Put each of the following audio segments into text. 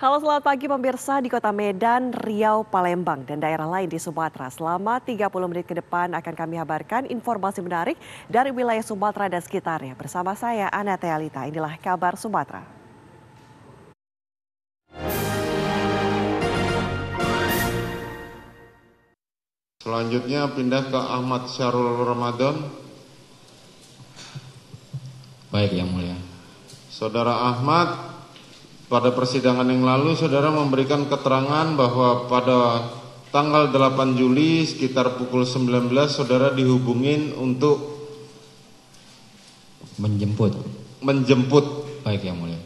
Halo selamat pagi pemirsa di kota Medan, Riau, Palembang, dan daerah lain di Sumatera. Selama 30 menit ke depan akan kami habarkan informasi menarik dari wilayah Sumatera dan sekitarnya. Bersama saya, Ana Tealita. Inilah kabar Sumatera. Selanjutnya pindah ke Ahmad Syarul Ramadan. Baik, Yang Mulia. Saudara Ahmad, pada persidangan yang lalu saudara memberikan keterangan bahwa pada tanggal 8 Juli sekitar pukul 19 saudara dihubungin untuk menjemput. Baik, Yang Mulia.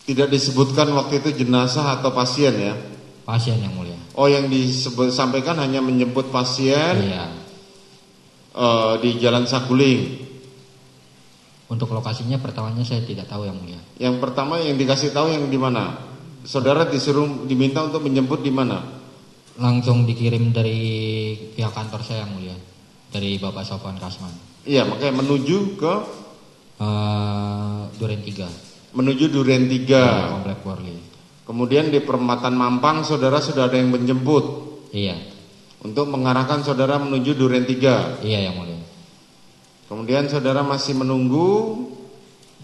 Tidak disebutkan waktu itu jenazah atau pasien ya? Pasien, Yang Mulia. Oh, yang disampaikan hanya menjemput pasien. Iya. Di Jalan Saguling. Untuk lokasinya pertamanya saya tidak tahu, Yang Mulia. Yang pertama yang dikasih tahu yang di mana? Saudara diminta untuk menjemput di mana? Langsung dikirim dari pihak kantor saya, Yang Mulia. Dari Bapak Sofwan Kasman. Iya, makanya menuju ke Duren 3. Menuju Duren 3. Komplek Borli. Kemudian di Perempatan Mampang saudara sudah ada yang menjemput. Iya. Untuk mengarahkan saudara menuju Duren 3. Iya, Yang Mulia. Kemudian saudara masih menunggu.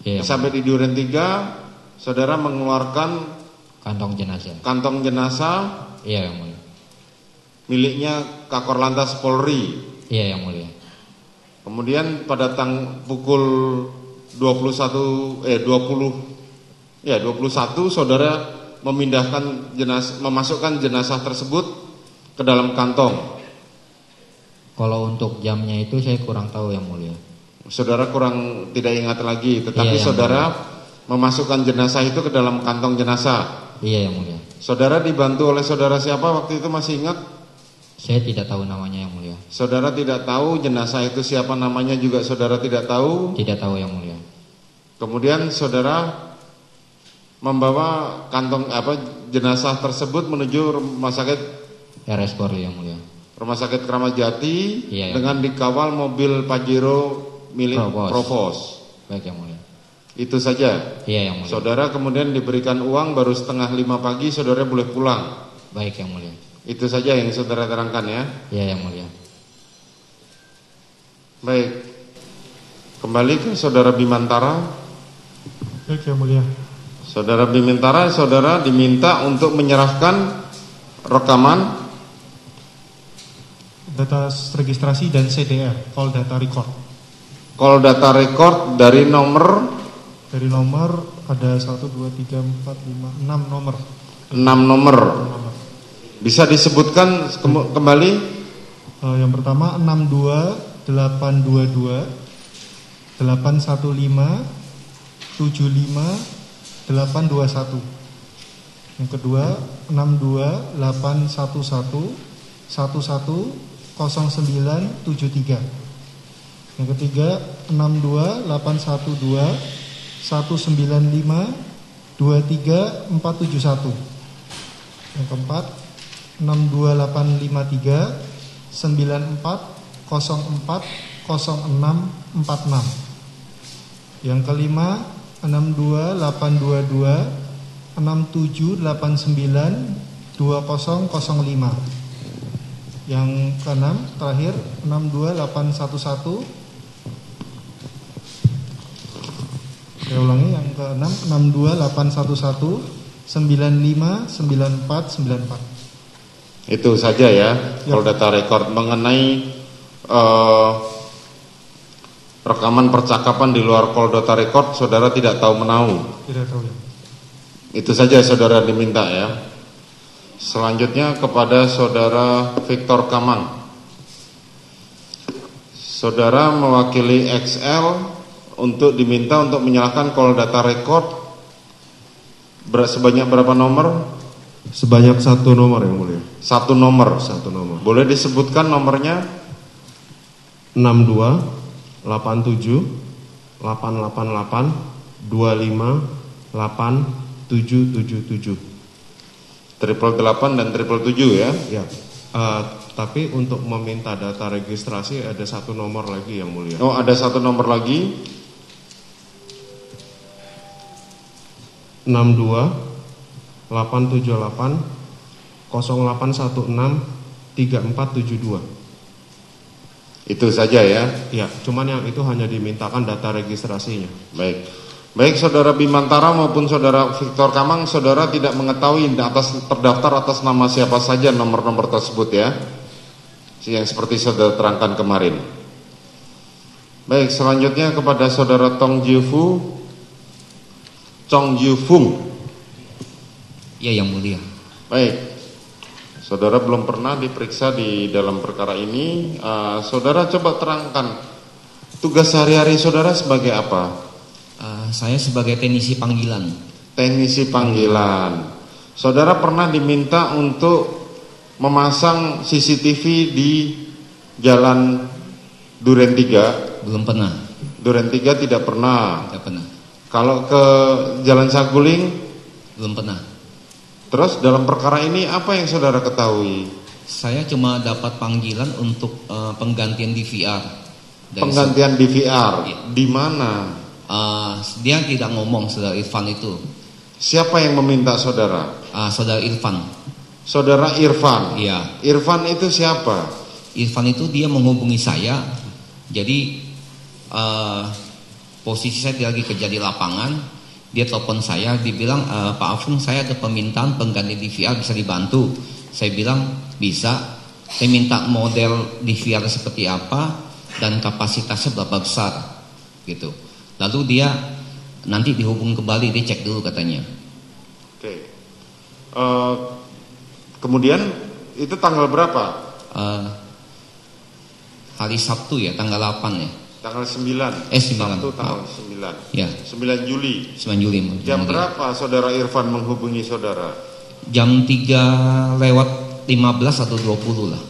Iya, sampai di Duren 3 saudara mengeluarkan kantong jenazah. Iya, Yang Mulia. Miliknya Kakor Lantas Polri. Iya, Yang Mulia. Kemudian pada pukul 21 saudara memasukkan jenazah tersebut ke dalam kantong. Kalau untuk jamnya itu saya kurang tahu, Yang Mulia. Saudara tidak ingat lagi, tetapi iya, saudara memasukkan jenazah itu ke dalam kantong jenazah. Iya, Yang Mulia. Saudara dibantu oleh saudara siapa waktu itu, masih ingat? Saya tidak tahu namanya, Yang Mulia. Saudara tidak tahu jenazah itu siapa namanya juga saudara tidak tahu? Tidak tahu, Yang Mulia. Kemudian saudara membawa jenazah tersebut menuju rumah sakit RS Polri, Yang Mulia. Rumah sakit Kramat Jati, iya, dengan dikawal mobil Pajero milik Provos. Baik, Yang Mulia. Itu saja. Iya, Yang Mulia. Saudara kemudian diberikan uang baru 4:30 pagi saudara boleh pulang. Baik, Yang Mulia. Itu saja yang saudara terangkan ya. Iya, Yang Mulia. Baik. Kembali ke saudara Bimantara. Baik, Yang Mulia. Saudara Bimantara, saudara diminta untuk menyerahkan rekaman data registrasi dan CDR, call data record. Call data record dari nomor ada 1, 2, 3, 4, 5, 6 nomor. 6 nomor. Bisa disebutkan kembali? Yang pertama 62 822 815 75 821. Yang kedua 62 811 11 0973. Yang ketiga 62 812 195 23 471. Yang keempat 62853 94 04 06 46. Yang kelima 62822 6789 2005. Yang keenam terakhir 62811. Saya ulangi yang keenam 62811 959494. Itu saja ya, call data record. Mengenai rekaman percakapan di luar call data record saudara tidak tahu menahu. Tidak tahu ya. Itu saja saudara diminta ya. Selanjutnya kepada saudara Victor Kamang. Saudara mewakili XL diminta untuk menyalahkan call data record sebanyak berapa nomor? Sebanyak 1 nomor, Yang Mulia. 1 nomor. 1 nomor. Boleh disebutkan nomornya? 62 87 888 25 8777. 888 dan 777 ya? Ya. Tapi untuk meminta data registrasi ada 1 nomor lagi, Yang Mulia. Oh, ada 1 nomor lagi. 62 878 0816 3472. Itu saja ya. Ya, cuman yang itu hanya dimintakan data registrasinya. Baik. Baik saudara Bimantara maupun saudara Victor Kamang, saudara tidak mengetahui terdaftar atas nama siapa saja nomor-nomor tersebut ya, yang seperti saudara terangkan kemarin. Baik, selanjutnya kepada saudara Chong Jiufung. Ya, yang mulia. Baik, saudara belum pernah diperiksa di dalam perkara ini. Saudara coba terangkan tugas sehari-hari saudara sebagai apa? Saya sebagai teknisi panggilan. Teknisi panggilan. Saudara pernah diminta untuk memasang CCTV di Jalan Duren 3? Belum pernah. Duren 3 tidak pernah. Tidak pernah. Kalau ke Jalan Saguling? Belum pernah. Terus dalam perkara ini apa yang saudara ketahui? Saya cuma dapat panggilan untuk penggantian DVR. Penggantian DVR? Iya. Di mana? Dia tidak ngomong, saudara Irfan itu. Siapa yang meminta saudara? Saudara Irfan. Saudara Irfan? Iya. Irfan itu siapa? Irfan itu dia menghubungi saya. Jadi posisi saya lagi kerja di lapangan. Dia telepon saya, dibilang Pak Afung, saya ada permintaan pengganti DVR, bisa dibantu. Saya bilang bisa. Saya minta model DVR seperti apa dan kapasitasnya berapa besar gitu. Lalu dia nanti dihubung kembali, dia cek dulu katanya. Oke. Kemudian itu tanggal berapa? Hari Sabtu ya, tanggal 8 ya. Tanggal 9. 9. Sabtu tanggal 9. Ya. 9 Juli. 9 Juli. Jam berapa saudara Irfan menghubungi saudara? Jam 3 lewat 15 atau 20 lah.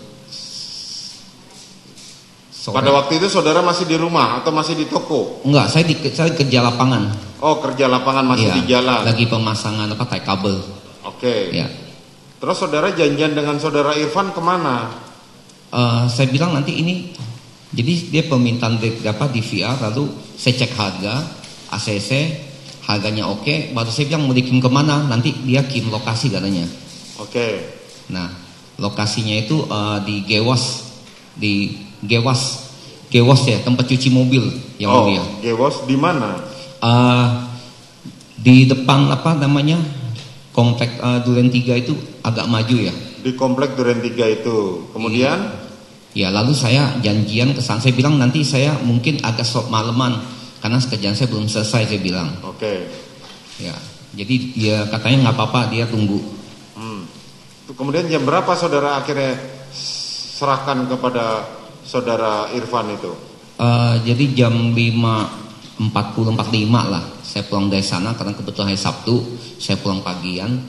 Sore. Pada waktu itu saudara masih di rumah atau masih di toko? Enggak, saya kerja lapangan. Oh, kerja lapangan masih Iya, di jalan. Lagi pemasangan tie kabel. Oke. Ya. Terus saudara janjian dengan saudara Irfan kemana? Saya bilang nanti ini, jadi dia permintaan DVR, lalu saya cek harga, ACC, harganya oke, baru saya bilang mau dikirim kemana, nanti dia kirim lokasi katanya. Oke. Nah, lokasinya itu di Gewas ya, tempat cuci mobil yang mulia. Gewas di mana? Di depan apa namanya, komplek Duren 3 itu agak maju ya. Di komplek Duren 3 itu. Kemudian? Ya, lalu saya janjian ke sana. Saya bilang nanti saya mungkin agak malaman karena kerjaan saya belum selesai, saya bilang. Oke. Ya, jadi dia katanya nggak apa-apa, dia tunggu. Kemudian jam berapa saudara akhirnya serahkan kepada saudara Irfan itu? Jadi jam 5.45 lah. Saya pulang dari sana karena kebetulan hari Sabtu, saya pulang pagian.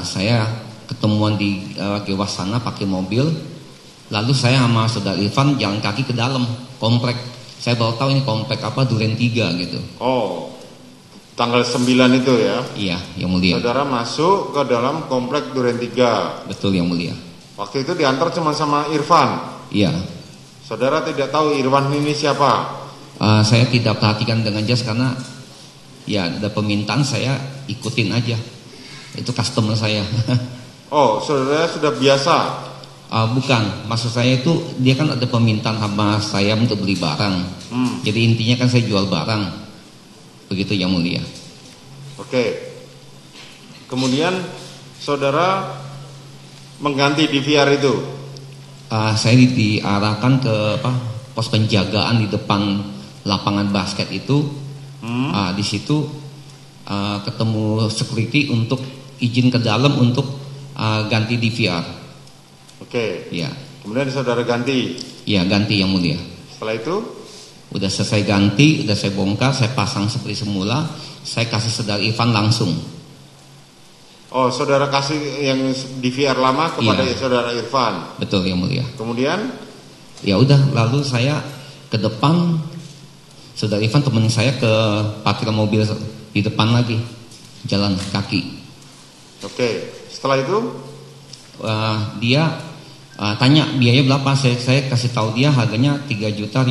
Saya ketemuan di Gewas sana pakai mobil. Lalu saya sama saudara Irfan jalan kaki ke dalam komplek. Saya baru tahu ini komplek apa, Duren 3 gitu. Oh, tanggal 9 itu ya? Iya, yang mulia. Saudara masuk ke dalam komplek Duren 3. Betul, yang mulia. Waktu itu diantar cuma sama Irfan. Iya. Saudara tidak tahu Irfan ini siapa? Saya tidak perhatikan dengan jelas karena ya ada permintaan, saya ikutin aja. Itu customer saya. Oh, saudara sudah biasa? Bukan, maksud saya itu dia kan ada permintaan sama saya untuk beli barang. Jadi intinya kan saya jual barang. Begitu yang mulia. Oke. Kemudian saudara mengganti DVR itu? Saya diarahkan ke pos penjagaan di depan lapangan basket itu. Di situ ketemu security untuk izin ke dalam untuk ganti DVR. Oke. Ya. Kemudian saudara ganti? Ya, ganti yang mulia. Setelah itu? Udah selesai ganti, udah saya bongkar, saya pasang seperti semula, saya kasih saudara Irfan langsung. Oh, saudara kasih yang DVR lama kepada saudara Irfan? Betul yang mulia. Kemudian? Ya udah, lalu saya ke depan, saudara Irfan temenin saya ke parkir mobil di depan lagi, jalan kaki. Oke, setelah itu? Dia tanya biaya berapa, saya kasih tahu dia harganya 3.550.000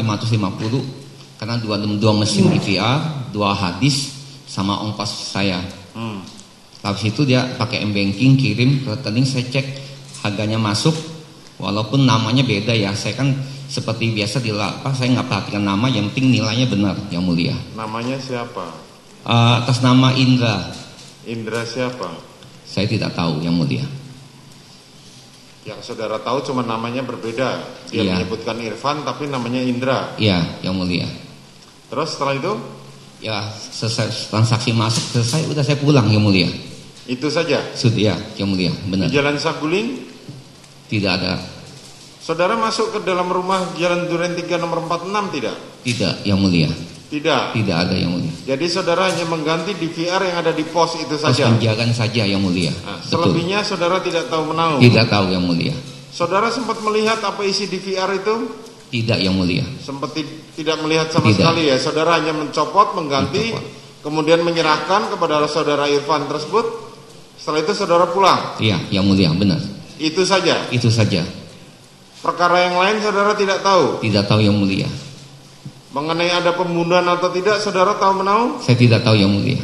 karena dua mesin DVR, 2 hadis sama ongkos saya. Habis itu dia pakai m-banking kirim ke rekening, saya cek harganya masuk, walaupun namanya beda ya. Saya kan seperti biasa saya nggak perhatikan nama, yang penting nilainya benar, Yang Mulia. Namanya siapa? Atas nama Indra. Indra siapa? Saya tidak tahu, Yang Mulia. Yang saudara tahu cuma namanya berbeda. Dia Iya. menyebutkan Irfan tapi namanya Indra. Iya, Yang Mulia. Terus setelah itu? Ya, selesai transaksi masuk, selesai, udah saya pulang, Yang Mulia. Itu saja? Sudah, ya, Yang Mulia, benar. Di Jalan Saguling? Tidak ada. Saudara masuk ke dalam rumah Jalan Duren 3 nomor 46 tidak? Tidak, Yang Mulia. Tidak. Tidak ada, Yang Mulia. Jadi saudara hanya mengganti DVR yang ada di pos itu Pos saja? penjagaan saja, Yang Mulia. Nah, Betul. selebihnya saudara tidak tahu menahu? Tidak tahu, Yang Mulia. Saudara sempat melihat apa isi DVR itu? Tidak, Yang Mulia. Sempat tidak melihat sama Tidak. sekali ya? Saudara hanya mencopot, mengganti, kemudian menyerahkan kepada saudara Irfan tersebut. Setelah itu saudara pulang? Iya, Yang Mulia, benar. Itu saja? Itu saja. Perkara yang lain saudara tidak tahu? Tidak tahu, Yang Mulia. Mengenai ada pembunuhan atau tidak, saudara tahu menahu? Saya tidak tahu, Yang Mulia.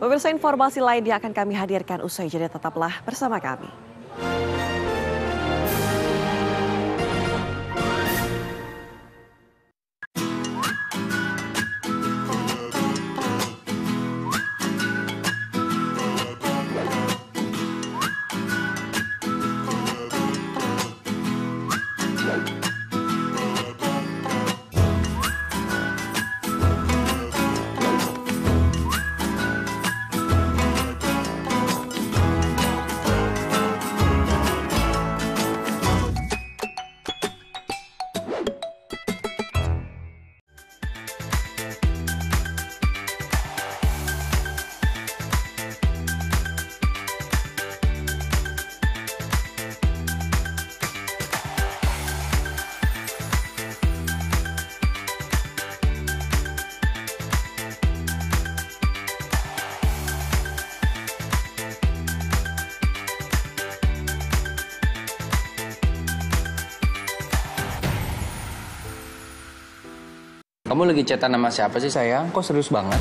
Pemirsa, informasi lainnya akan kami hadirkan usai jeda, tetaplah bersama kami. Kamu lagi chatan sama siapa sih sayang? Kok serius banget?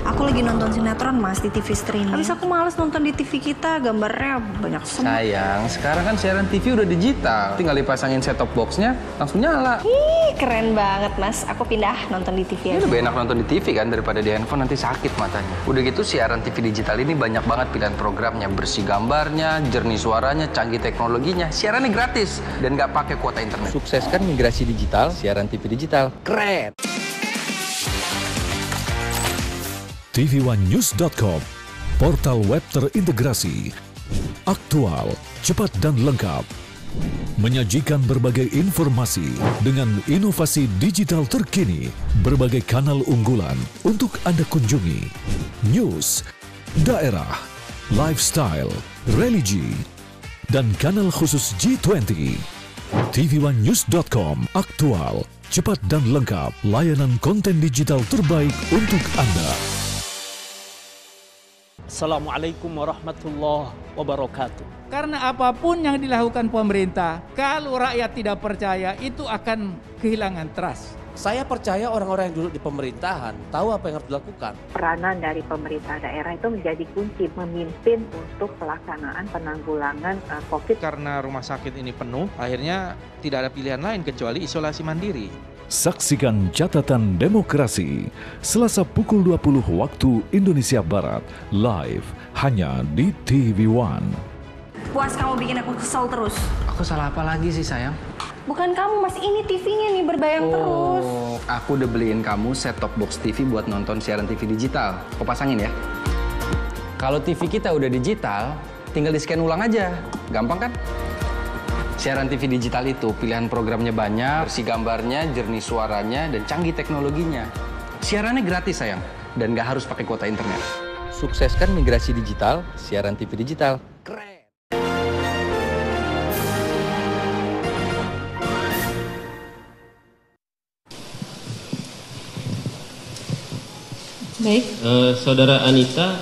Aku lagi nonton sinetron mas di TV streaming. Habis aku males nonton di TV kita, gambarnya banyak semut. Sayang, sekarang kan siaran TV udah digital. Tinggal dipasangin set-top box-nya, langsung nyala. Ih, keren banget mas. Aku pindah nonton di TV Ini aja. lebih enak nonton di TV kan daripada di handphone, nanti sakit matanya. Udah gitu siaran TV digital ini banyak banget pilihan programnya. Bersih gambarnya, jernih suaranya, canggih teknologinya. Siarannya gratis dan nggak pakai kuota internet. Sukseskan migrasi digital, siaran TV digital. Keren! TV1news.com, portal web terintegrasi, aktual, cepat dan lengkap, menyajikan berbagai informasi dengan inovasi digital terkini, berbagai kanal unggulan untuk Anda kunjungi, news, daerah, lifestyle, religi, dan kanal khusus G20. TV1news.com, aktual, cepat dan lengkap, layanan konten digital terbaik untuk Anda. Assalamualaikum warahmatullahi wabarakatuh. Karena apapun yang dilakukan pemerintah, kalau rakyat tidak percaya, itu akan kehilangan trust. Saya percaya orang-orang yang duduk di pemerintahan tahu apa yang harus dilakukan. Peranan dari pemerintah daerah itu menjadi kunci memimpin untuk pelaksanaan penanggulangan COVID. Karena rumah sakit ini penuh, akhirnya tidak ada pilihan lain kecuali isolasi mandiri. Saksikan Catatan Demokrasi Selasa pukul 20 waktu Indonesia Barat, live hanya di TV1. Puas kamu bikin aku kesel terus. Aku salah apa lagi sih sayang? Bukan kamu mas, ini TV-nya nih berbayang terus. Aku udah beliin kamu set-top box TV buat nonton siaran TV digital. Aku pasangin ya. Kalau TV kita udah digital, tinggal di-scan ulang aja. Gampang kan? Siaran TV digital itu pilihan programnya banyak, bersih gambarnya, jernih suaranya, dan canggih teknologinya. Siarannya gratis sayang, dan nggak harus pakai kuota internet. Sukseskan migrasi digital, siaran TV digital. Keren! Baik, Saudara Anita,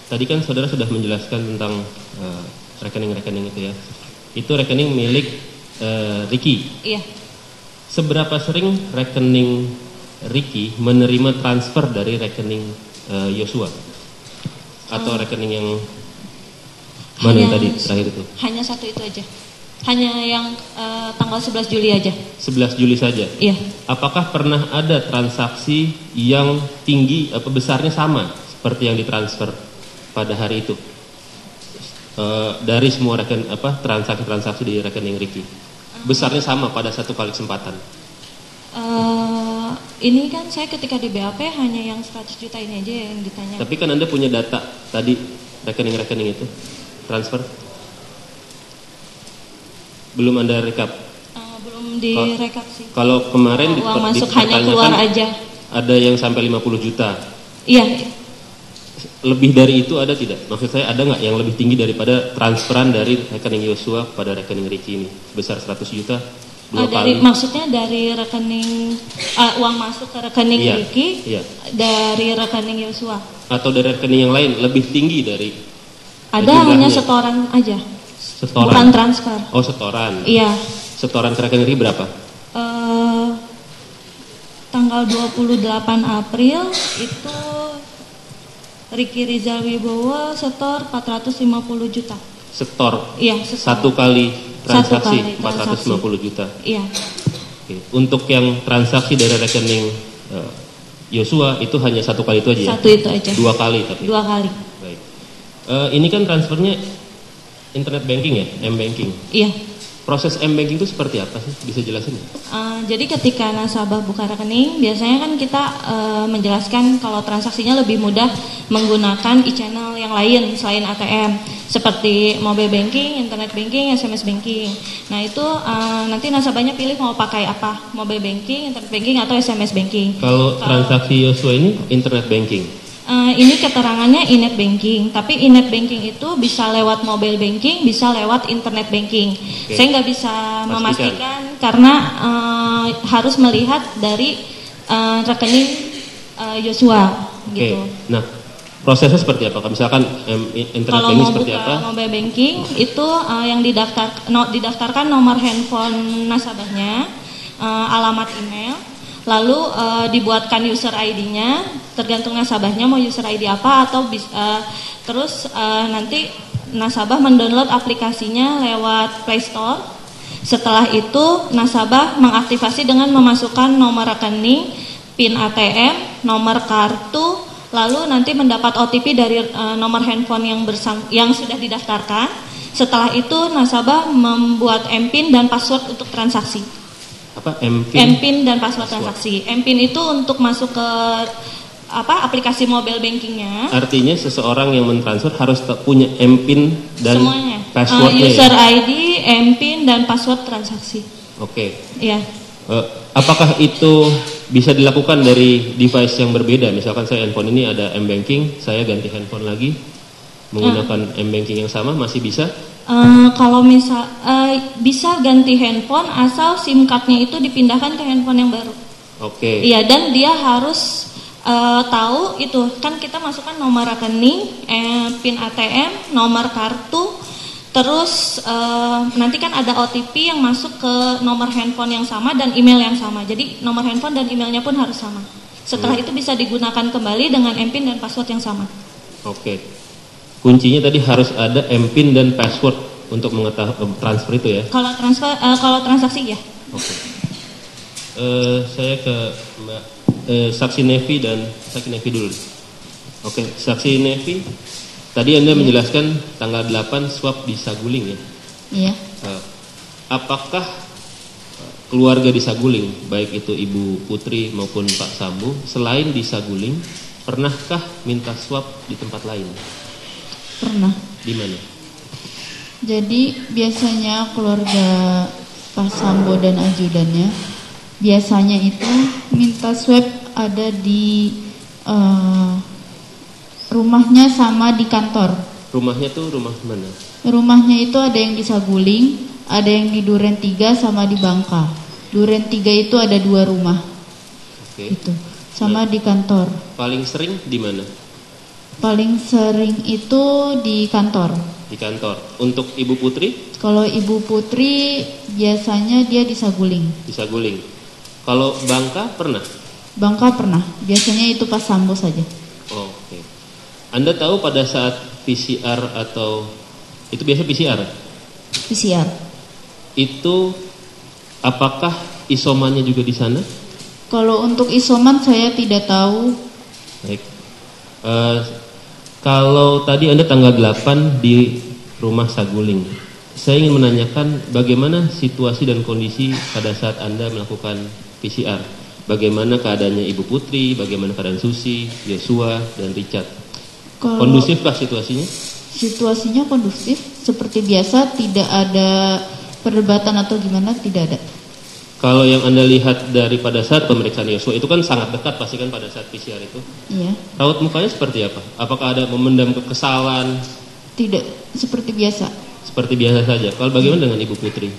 tadi kan saudara sudah menjelaskan tentang rekening-rekening itu ya. Itu rekening milik Ricky. Iya. Seberapa sering rekening Ricky menerima transfer dari rekening Yosua atau rekening yang mana yang tadi terakhir itu? Hanya satu itu aja. Hanya yang tanggal 11 Juli aja. 11 Juli saja? Iya. Apakah pernah ada transaksi yang tinggi, besarnya sama seperti yang ditransfer pada hari itu? Dari semua transaksi-transaksi di rekening Ricky. Besarnya sama pada satu kali kesempatan? Ini kan saya ketika di BAP hanya yang 100 juta ini aja yang ditanya. Tapi kan Anda punya data tadi rekening-rekening itu transfer? Belum Anda rekap? Belum direkap sih. Kalau kemarin uang masuk hanya keluar aja. Ada yang sampai 50 juta. Iya. Lebih dari itu ada tidak? Maksud saya ada nggak yang lebih tinggi daripada transferan dari rekening Yosua pada rekening Ricky ini? Besar 100 juta? Maksudnya dari rekening uang masuk ke rekening Ricky, dari rekening Yosua. Atau dari rekening yang lain lebih tinggi dari? Ada hanya setoran aja. Setoran. Bukan transfer. Oh, setoran. Iya. Setoran ke rekening Ricky berapa? Tanggal 28 April itu Ricky Rizal Wibowo setor 450 juta. Setor? Iya, setor. Satu kali transaksi 450 juta. Iya. Oke. Untuk yang transaksi dari rekening Yosua itu hanya satu kali itu aja? Satu itu aja. 2 kali tapi? 2 kali. Baik. Ini kan transfernya internet banking ya, M-banking? Iya. Proses M-banking itu seperti apa sih? Bisa jelasin? Jadi ketika nasabah buka rekening, biasanya kan kita menjelaskan kalau transaksinya lebih mudah menggunakan e-channel yang lain selain ATM, seperti mobile banking, internet banking, SMS banking. Nah itu nanti nasabahnya pilih mau pakai apa, mobile banking, internet banking, atau SMS banking. Kalau transaksi Yosua ini internet banking? Ini keterangannya e-net banking, tapi e-net banking itu bisa lewat mobile banking, bisa lewat internet banking. Okay. Saya nggak bisa memastikan karena harus melihat dari rekening Yosua gitu. Nah, prosesnya seperti apa? Misalkan internet banking seperti apa? Kalau mobile banking itu yang didaftarkan nomor handphone nasabahnya, alamat email. Lalu dibuatkan user ID-nya, tergantung nasabahnya mau user ID apa, atau terus nanti nasabah mendownload aplikasinya lewat Play Store. Setelah itu nasabah mengaktifasi dengan memasukkan nomor rekening, PIN ATM, nomor kartu, lalu nanti mendapat OTP dari nomor handphone yang sudah didaftarkan. Setelah itu nasabah membuat MPIN dan password untuk transaksi. Apa MPIN? MPIN dan password transaksi. MPIN itu untuk masuk ke aplikasi mobile bankingnya. Artinya seseorang yang mentransfer harus punya MPIN dan semuanya. Passwordnya. User ID, MPIN dan password transaksi. Oke. Iya. Apakah itu bisa dilakukan dari device yang berbeda? Misalkan saya handphone ini ada M-banking, saya ganti handphone lagi menggunakan M-banking yang sama, masih bisa? Kalau bisa ganti handphone asal SIM cardnya itu dipindahkan ke handphone yang baru. Oke. Iya, dan dia harus tahu itu kan kita masukkan nomor rekening, PIN ATM, nomor kartu, terus nanti kan ada OTP yang masuk ke nomor handphone yang sama dan email yang sama. Jadi nomor handphone dan emailnya pun harus sama. Setelah itu bisa digunakan kembali dengan MPIN dan password yang sama. Oke. Kuncinya tadi harus ada MPIN dan password untuk mengetahui transfer itu ya? Kalau transaksi ya. Oke. Saya ke Mbak Saksi Nevi dan Saksi Nevi dulu. Oke, Saksi Nevi, tadi Anda menjelaskan tanggal 8 swab di Saguling ya? Iya. Apakah keluarga di Saguling, baik itu Ibu Putri maupun Pak Sambu, selain di Saguling, pernahkah minta swab di tempat lain? Pernah. Di mana? Jadi biasanya keluarga Pak Sambo dan ajudannya biasanya itu minta swab ada di rumahnya sama di kantor. Rumahnya tuh rumah mana? Rumahnya itu ada yang di Saguling, ada yang di Duren 3 sama di Bangka. Duren 3 itu ada 2 rumah. Oke. Itu sama di kantor. Paling sering di mana? Paling sering itu di kantor. Di kantor. Untuk Ibu Putri? Kalau Ibu Putri biasanya dia di Saguling. Di Saguling. Kalau Bangka pernah? Bangka pernah. Biasanya itu pas Sambo saja. Oke. Anda tahu pada saat PCR atau itu biasa PCR? PCR. Itu apakah isomannya juga di sana? Kalau untuk isoman saya tidak tahu. Baik. Kalau tadi Anda tanggal 8 di rumah Saguling, saya ingin menanyakan bagaimana situasi dan kondisi pada saat Anda melakukan PCR. Bagaimana keadaannya Ibu Putri, bagaimana keadaan Susi, Yosua, dan Richard. Kondusifkah situasinya? Situasinya kondusif, seperti biasa, tidak ada perdebatan atau gimana, tidak ada. Kalau yang Anda lihat dari pada saat pemeriksaan Yosua itu kan sangat dekat pasti kan pada saat PCR itu. Iya. Raut mukanya seperti apa? Apakah ada memendam kekesalan? Tidak, seperti biasa. Seperti biasa saja. Kalau bagaimana dengan Ibu Putri?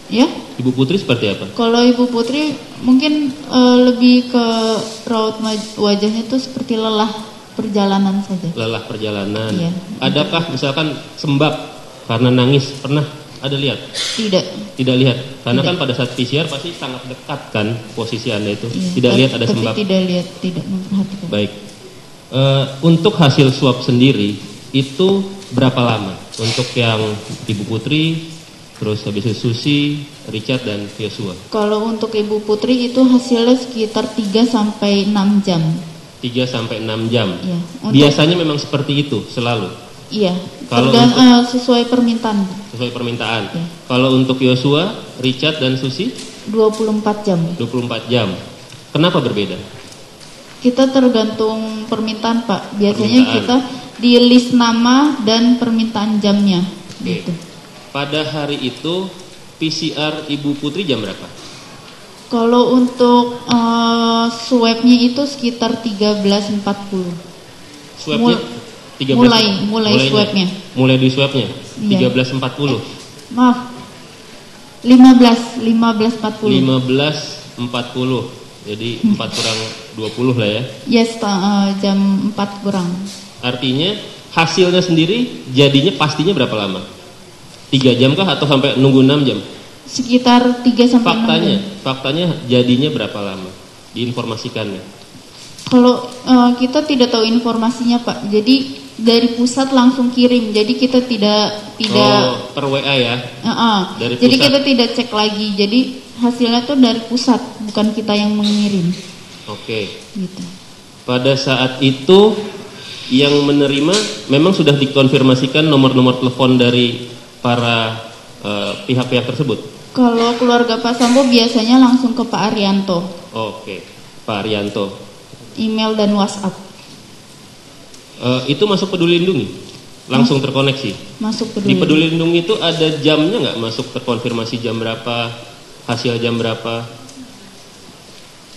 Ya? Ibu Putri seperti apa? Kalau Ibu Putri mungkin lebih ke raut wajahnya itu seperti lelah perjalanan saja. Lelah perjalanan. Iya. Adakah misalkan sembab karena nangis pernah ada lihat? Tidak. Tidak lihat. Karena Tidak. kan pada saat PCR pasti sangat dekat kan posisi Anda itu. Iya. Tidak lihat ada tapi sembab. tidak lihat, tidak memperhatikan. Baik. Untuk hasil swab sendiri itu berapa lama? Untuk yang Ibu Putri, terus habis itu Susi, Richard, dan Yosua. Kalau untuk Ibu Putri itu hasilnya sekitar 3 sampai 6 jam. 3 sampai 6 jam. Iya. Biasanya memang seperti itu selalu. Iya. Kalau sesuai permintaan. Sesuai permintaan. Ya. Kalau untuk Yosua, Richard, dan Susi 24 jam. 24 jam. Kenapa berbeda? Kita tergantung permintaan, Pak. Biasanya kita di list nama dan permintaan jamnya. Oke. Gitu. Pada hari itu PCR Ibu Putri jam berapa? Kalau untuk swabnya itu sekitar 13.40. Swabnya 13. Mulai swabnya. Mulai di swabnya Iya. 13.40. Maaf. 15.40. 15.40. Jadi 4 kurang 20 lah ya. Yes, jam 4 kurang. Artinya hasilnya sendiri jadinya pastinya berapa lama? 3 jam kah atau sampai nunggu 6 jam? Sekitar 3 sampai 6 jam. Faktanya jadinya berapa lama? Diinformasikannya. Kalau kita tidak tahu informasinya, Pak. Jadi dari pusat langsung kirim. Jadi kita tidak per WA ya. Dari jadi pusat. kita tidak cek lagi. Jadi hasilnya tuh dari pusat, bukan kita yang mengirim. Oke. Gitu. Pada saat itu yang menerima memang sudah dikonfirmasikan nomor-nomor telepon dari para pihak-pihak tersebut. Kalau keluarga Pak Sambo biasanya langsung ke Pak Arianto. Oke, Pak Arianto. Email dan WhatsApp. Itu masuk Peduli Lindungi? Langsung terkoneksi? Masuk Peduli. Di Peduli Lindungi itu ada jamnya nggak masuk terkonfirmasi jam berapa, hasil jam berapa?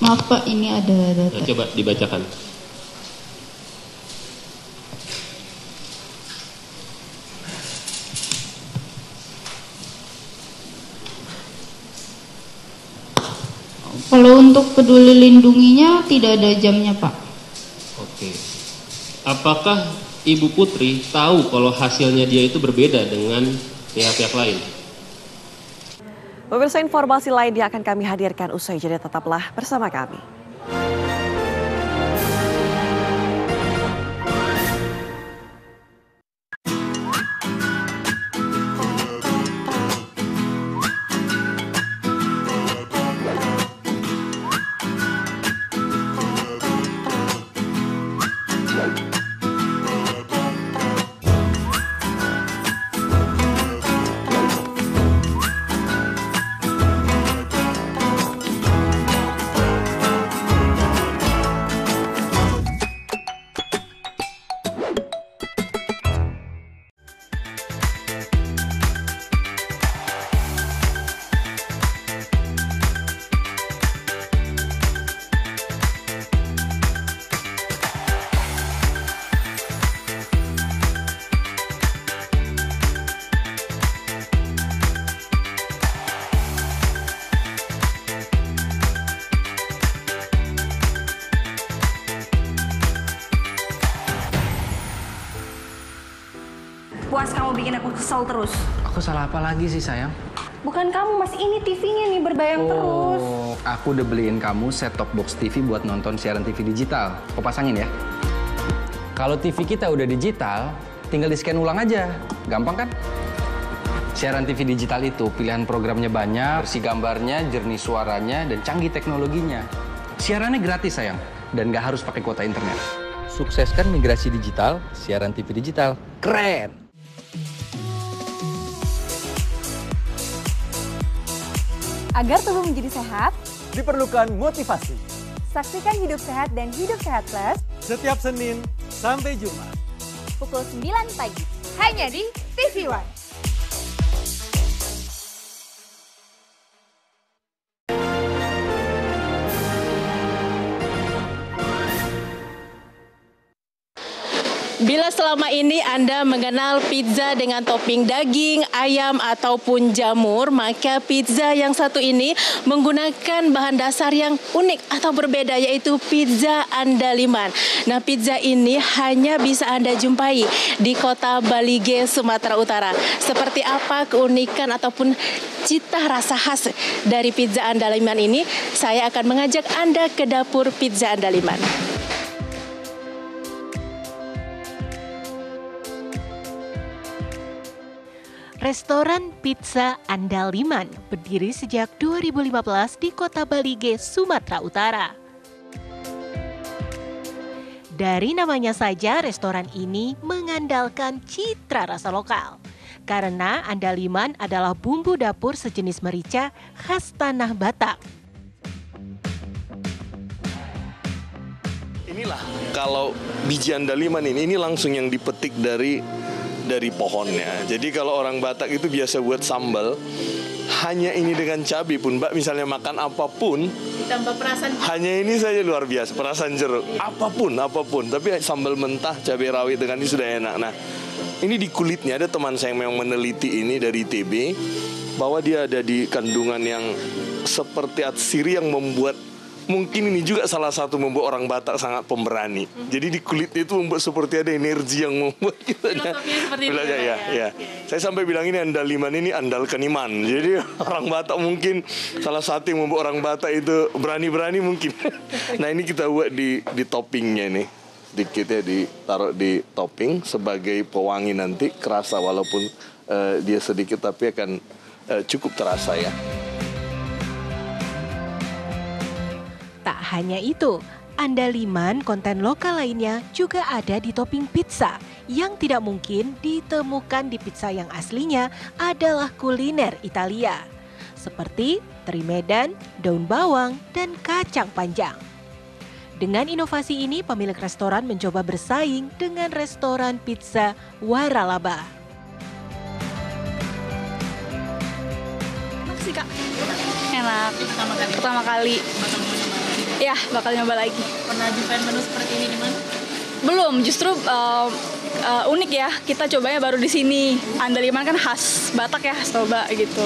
Maaf Pak, ini ada data. Coba dibacakan. Kalau untuk Peduli Lindunginya tidak ada jamnya, Pak. Oke. Apakah Ibu Putri tahu kalau hasilnya dia itu berbeda dengan pihak-pihak lain? Pemirsa, informasi lain yang akan kami hadirkan usai jeda, tetaplah bersama kami. Puas kamu bikin aku kesel terus. Aku salah apa lagi sih sayang? Bukan kamu mas, ini TV-nya nih berbayang terus. Aku udah beliin kamu set-top box TV buat nonton siaran TV digital. Kau pasangin ya. Kalau TV kita udah digital, tinggal di-scan ulang aja. Gampang kan? Siaran TV digital itu pilihan programnya banyak, bersih gambarnya, jernih suaranya, dan canggih teknologinya. Siarannya gratis sayang, dan nggak harus pakai kuota internet. Sukseskan migrasi digital, siaran TV digital. Keren! Agar tubuh menjadi sehat, diperlukan motivasi. Saksikan Hidup Sehat dan Hidup Sehat Plus Setiap Senin sampai Jumat. pukul 9 pagi. Hanya di TV One. Bila selama ini Anda mengenal pizza dengan topping daging, ayam, ataupun jamur, maka pizza yang satu ini menggunakan bahan dasar yang unik atau berbeda, yaitu pizza andaliman. Nah, pizza ini hanya bisa Anda jumpai di kota Balige, Sumatera Utara. Seperti apa keunikan ataupun cita rasa khas dari pizza andaliman ini? Saya akan mengajak Anda ke dapur pizza andaliman. Restoran Pizza Andaliman berdiri sejak 2015 di Kota Balige, Sumatera Utara. Dari namanya saja, restoran ini mengandalkan citra rasa lokal. Karena andaliman adalah bumbu dapur sejenis merica khas tanah Batak. Inilah kalau biji andaliman ini langsung yang dipetik dari pohonnya. Jadi kalau orang Batak itu biasa buat sambal, hanya ini dengan cabai pun, Mbak misalnya makan apapun, Ditambah perasan. hanya ini saja luar biasa, perasan jeruk, apapun. Tapi sambal mentah, cabai rawit dengan ini sudah enak. Nah, ini di kulitnya ada teman saya yang memang meneliti ini dari ITB, bahwa dia ada di kandungan yang seperti atsiri yang membuat, mungkin ini juga salah satu membuat orang Batak sangat pemberani. Jadi di kulitnya itu membuat seperti ada energi yang membuat kita seperti itu ya. Saya sampai bilang ini andaliman, ini andalkan iman. Jadi orang Batak mungkin salah satu yang membuat orang Batak itu berani-berani mungkin. Nah, ini kita buat di toppingnya nih. Sedikit ya ditaruh di topping sebagai pewangi, nanti kerasa walaupun dia sedikit tapi akan cukup terasa ya. Tak hanya itu, andaliman konten lokal lainnya juga ada di topping pizza. Yang tidak mungkin ditemukan di pizza yang aslinya adalah kuliner Italia. Seperti teri Medan, daun bawang, dan kacang panjang. Dengan inovasi ini, pemilik restoran mencoba bersaing dengan restoran pizza Waralaba. Enak sih, Kak. Enak. Pertama kali. Ya, bakal nyoba lagi. Pernah jumpai menu seperti ini di mana? Belum, justru unik ya. Kita cobanya baru di sini. Andaliman kan khas Batak ya, coba gitu.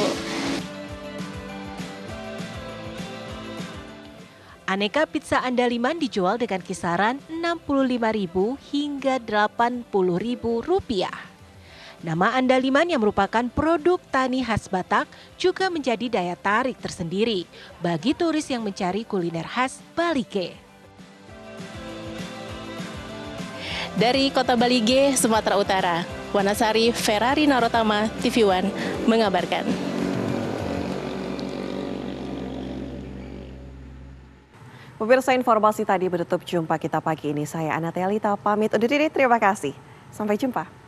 Aneka pizza andaliman dijual dengan kisaran Rp65.000 hingga Rp80.000. Nama andaliman yang merupakan produk tani khas Batak juga menjadi daya tarik tersendiri bagi turis yang mencari kuliner khas Balige. Dari Kota Balige, Sumatera Utara, Wanasari Ferrari Narotama, TV One mengabarkan. Pemirsa, informasi tadi menutup jumpa kita pagi ini. Saya Anatea Lita pamit undur diri. Terima kasih. Sampai jumpa.